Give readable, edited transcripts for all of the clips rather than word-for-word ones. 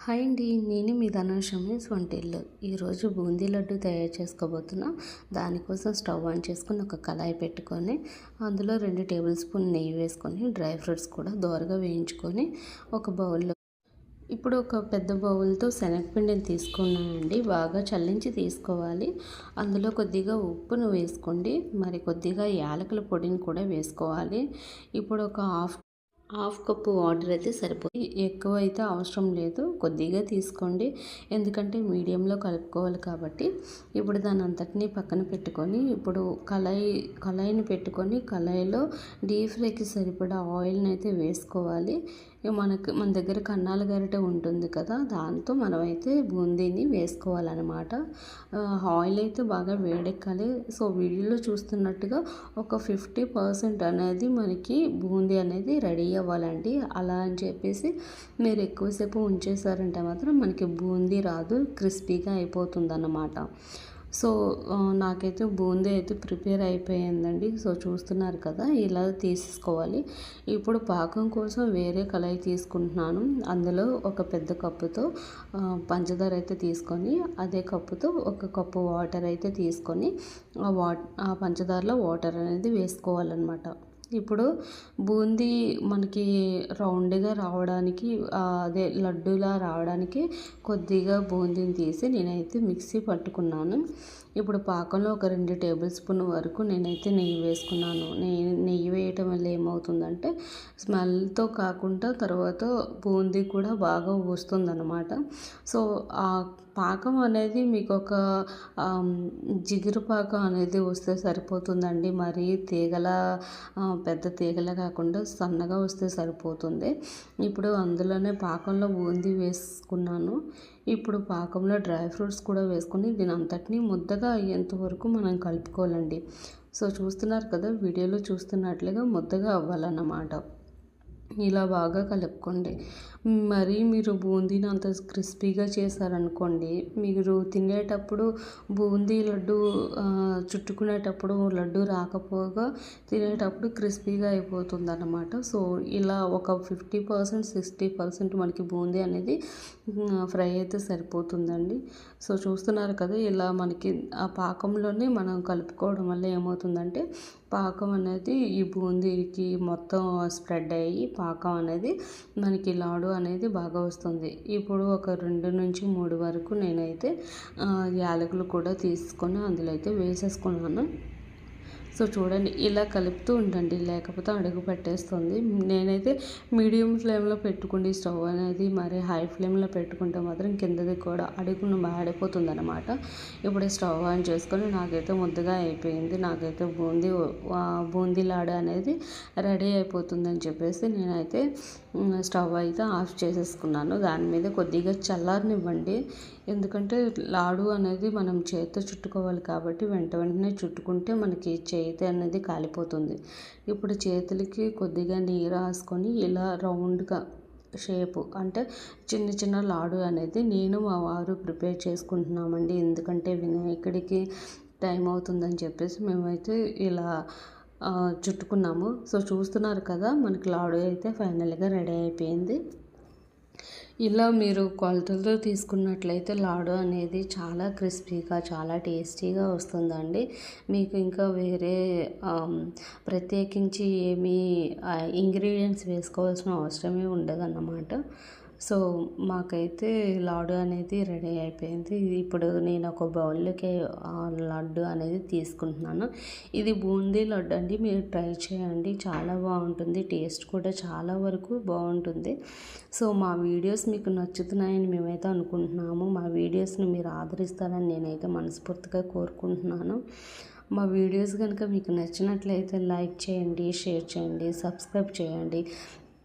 Hi అండి, నేను మీ ధనుష్ వంటిల్లు. ఈరోజు బూందీ లడ్డు తయారు చేసుకోబోతున్నా. దానికోసం స్టవ్ ఆన్ చేసుకొని ఒక కళాయి పెట్టుకొని అందులో 2 టేబుల్ స్పూన్ నెయ్యి వేసుకొని డ్రై ఫ్రూట్స్ కూడా దోరగా వేయించుకొని ఒక బౌల్లో ఇప్పుడు ఒక పెద్ద బౌల్తో శనగపిండిని తీసుకున్నానండి. బాగా చల్లించి తీసుకోవాలి. అందులో కొద్దిగా ఉప్పును వేసుకోండి, మరి కొద్దిగా యాలకుల పొడిని కూడా వేసుకోవాలి. ఇప్పుడు ఒక హాఫ్ కప్పు వాటర్ అయితే సరిపోతుంది. ఎక్కువ అయితే అవసరం లేదు, కొద్దిగా తీసుకోండి. ఎందుకంటే మీడియంలో కలుపుకోవాలి కాబట్టి. ఇప్పుడు దాని అంతటినీ పక్కన పెట్టుకొని ఇప్పుడు కళాయిని పెట్టుకొని కళాయిలో డీప్ ఫ్రైకి సరిపడా ఆయిల్ని అయితే వేసుకోవాలి. మన దగ్గర కన్నాల గరిటె ఉంటుంది కదా, దాంతో మనమైతే బూందీని వేసుకోవాలన్నమాట. ఆయిల్ అయితే బాగా వేడెక్కాలి. సో వీడియోలో చూస్తున్నట్టుగా ఒక 50% అనేది మనకి బూందీ అనేది రెడీ అవ్వాలండి. అలా అని చెప్పేసి మీరు ఎక్కువసేపు ఉంచేసారంటే మాత్రం మనకి బూందీ రాదు, క్రిస్పీగా అయిపోతుంది అన్నమాట. సో నాకైతే బూందీ అయితే ప్రిపేర్ అయిపోయిందండి. సో చూస్తున్నారు కదా, ఇలా తీసుకోవాలి. ఇప్పుడు పాకం కోసం వేరే కళాయి తీసుకుంటున్నాను. అందులో ఒక పెద్ద కప్పుతో పంచదార అయితే తీసుకొని అదే కప్పుతో ఒక కప్పు వాటర్ అయితే తీసుకొని ఆ పంచదారలో వాటర్ అనేది వేసుకోవాలన్నమాట. ఇప్పుడు బూందీ మనకి రౌండ్గా రావడానికి అదే లడ్డూలా రావడానికి కొద్దిగా బూందీని తీసి నేనైతే మిక్సీ పట్టుకున్నాను. ఇప్పుడు పాకంలో ఒక 2 టేబుల్ స్పూన్ వరకు నేనైతే నెయ్యి వేసుకున్నాను. నెయ్యి వేయటం వల్ల ఏమవుతుందంటే స్మెల్తో కాకుండా తర్వాత బూందీ కూడా బాగా వస్తుందన్నమాట. సో ఆ పాకం అనేది మీకు ఒక జిగురు పాకం అనేది వస్తే సరిపోతుందండి. మరీ పెద్ద తీగల కాకుండా సన్నగా వస్తే సరిపోతుంది. ఇప్పుడు అందులోనే పాకంలో బూందీ వేసుకున్నాను. ఇప్పుడు పాకంలో డ్రై ఫ్రూట్స్ కూడా వేసుకొని దీని అంతటినీ ముద్దగా అయ్యేంత వరకు మనం కలుపుకోవాలండి. సో చూస్తున్నారు కదా, వీడియోలో చూస్తున్నట్లుగా ముద్దగా అవ్వాలన్నమాట. ఇలా బాగా కలుపుకోండి. మరి మీరు బూందీని అంత క్రిస్పీగా చేశారనుకోండి, మీరు తినేటప్పుడు బూందీ లడ్డు చుట్టుకునేటప్పుడు లడ్డు రాకపోగా తినేటప్పుడు క్రిస్పీగా అయిపోతుంది అన్నమాట. సో ఇలా ఒక 50% 60% మనకి బూందీ అనేది ఫ్రై అయితే సరిపోతుందండి. సో చూస్తున్నారు కదా, ఇలా మనకి ఆ పాకంలోనే మనం కలుపుకోవడం వల్ల ఏమవుతుందంటే పాకం అనేది ఈ బూందీకి మొత్తం స్ప్రెడ్ అయ్యి పాకం అనేది మనకి లాడు అనేది బాగా వస్తుంది. ఇప్పుడు ఒక 2 నుంచి 3 వరకు నేనైతే యాలకులు కూడా తీసుకొని అందులో అయితే వేసేసుకున్నాను. సో చూడండి, ఇలా కలుపుతూ ఉండండి, లేకపోతే అడుగు పెట్టేస్తుంది. నేనైతే మీడియం ఫ్లేమ్లో పెట్టుకోండి స్టవ్ అనేది. మరి హై ఫ్లేమ్లో పెట్టుకుంటే మాత్రం కిందది కూడా అడుగును మాడిపోతుంది అనమాట. ఇప్పుడు స్టవ్ ఆన్ చేసుకొని నాకైతే ముద్దగా అయిపోయింది. నాకైతే బూందీ లాడ అనేది రెడీ అయిపోతుందని చెప్పేసి నేనైతే స్టవ్ అయితే ఆఫ్ చేసేసుకున్నాను. దాని మీద కొద్దిగా చల్లారనివ్వండి. ఎందుకంటే లాడు అనేది మనం చేతితో చుట్టుకోవాలి కాబట్టి వెంటనే చుట్టుకుంటే మనకి చేతి అనేది కాలిపోతుంది. ఇప్పుడు చేతులకి కొద్దిగా నీరు రాసుకొని ఇలా రౌండ్గా షేపు అంటే చిన్న చిన్న లాడు అనేది నేను మా వారు ప్రిపేర్ చేసుకుంటున్నామండి. ఎందుకంటే వినాయకుడికి టైం అవుతుందని చెప్పేసి మేమైతే ఇలా చుట్టుకున్నాము. సో చూస్తున్నారు కదా, మనకి లాడు అయితే ఫైనల్గా రెడీ అయిపోయింది. ఇలా మీరు కొలతలతో తీసుకున్నట్లయితే లాడు అనేది చాలా క్రిస్పీగా చాలా టేస్టీగా వస్తుందండి. మీకు ఇంకా వేరే ప్రత్యేకించి ఏమీ ఇంగ్రీడియంట్స్ వేసుకోవాల్సిన అవసరమే ఉండదన్నమాట. సో మాకైతే లాడు అనేది రెడీ అయిపోయింది. ఇప్పుడు నేను ఒక బౌల్లోకి లడ్డు అనేది తీసుకుంటున్నాను. ఇది బూందీ లడ్డు అండి, మీరు ట్రై చేయండి, చాలా బాగుంటుంది. టేస్ట్ కూడా చాలా వరకు బాగుంటుంది. సో మా వీడియోస్ మీకు నచ్చుతున్నాయని మేమైతే అనుకుంటున్నాము. మా వీడియోస్ని మీరు ఆదరిస్తారని నేనైతే మనస్ఫూర్తిగా కోరుకుంటున్నాను. మా వీడియోస్ కనుక మీకు నచ్చినట్లయితే లైక్ చేయండి, షేర్ చేయండి, సబ్స్క్రైబ్ చేయండి.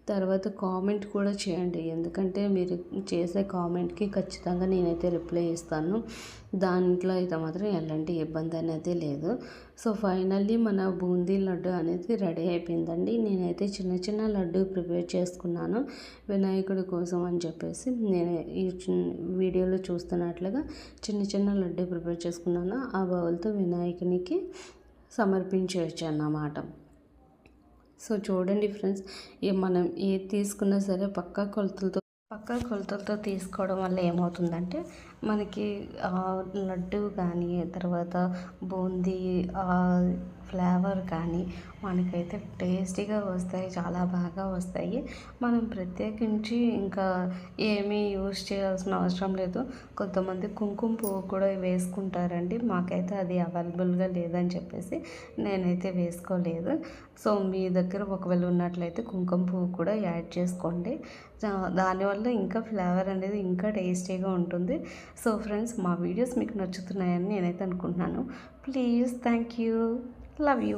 తర్వాత కామెంట్ కూడా చేయండి, ఎందుకంటే మీరు చేసే కామెంట్కి ఖచ్చితంగా నేనైతే రిప్లై ఇస్తాను. దాంట్లో అయితే మాత్రం ఎలాంటి ఇబ్బంది అనేది లేదు. సో ఫైనల్లీ మన బూందీ లడ్డు అనేది రెడీ అయిపోయిందండి. నేనైతే చిన్న చిన్న లడ్డు ప్రిపేర్ చేసుకున్నాను వినాయకుడి కోసం అని చెప్పేసి. నేను ఈ వీడియోలో చూస్తున్నట్లుగా చిన్న చిన్న లడ్డు ప్రిపేర్ చేసుకున్నాను. ఆ బౌల్తో వినాయకునికి సమర్పించవచ్చు అన్నమాట. సో చూడండి ఫ్రెండ్స్, మనం ఏది తీసుకున్నా సరే పక్కా కొలతలతో పక్కా కొలతలతో తీసుకోవడం వల్ల ఏమవుతుందంటే మనకి లడ్డు కానీ తర్వాత బూందీ ఫ్లేవర్ కానీ మనకైతే టేస్టీగా వస్తాయి, చాలా బాగా వస్తాయి. మనం ప్రత్యేకించి ఇంకా ఏమీ యూస్ చేయాల్సిన అవసరం లేదు. కొంతమంది కుంకుమ పువ్వు కూడా వేసుకుంటారండి. మాకైతే అది అవైలబుల్గా లేదని చెప్పేసి నేనైతే వేసుకోలేదు. సో మీ దగ్గర ఒకవేళ ఉన్నట్లయితే కుంకుమ పువ్వు కూడా యాడ్ చేసుకోండి. దానివల్ల ఇంకా ఫ్లేవర్ అనేది ఇంకా టేస్టీగా ఉంటుంది. సో ఫ్రెండ్స్, మా వీడియోస్ మీకు నచ్చుతున్నాయని నేనైతే అనుకుంటున్నాను. Please, thank you, love you.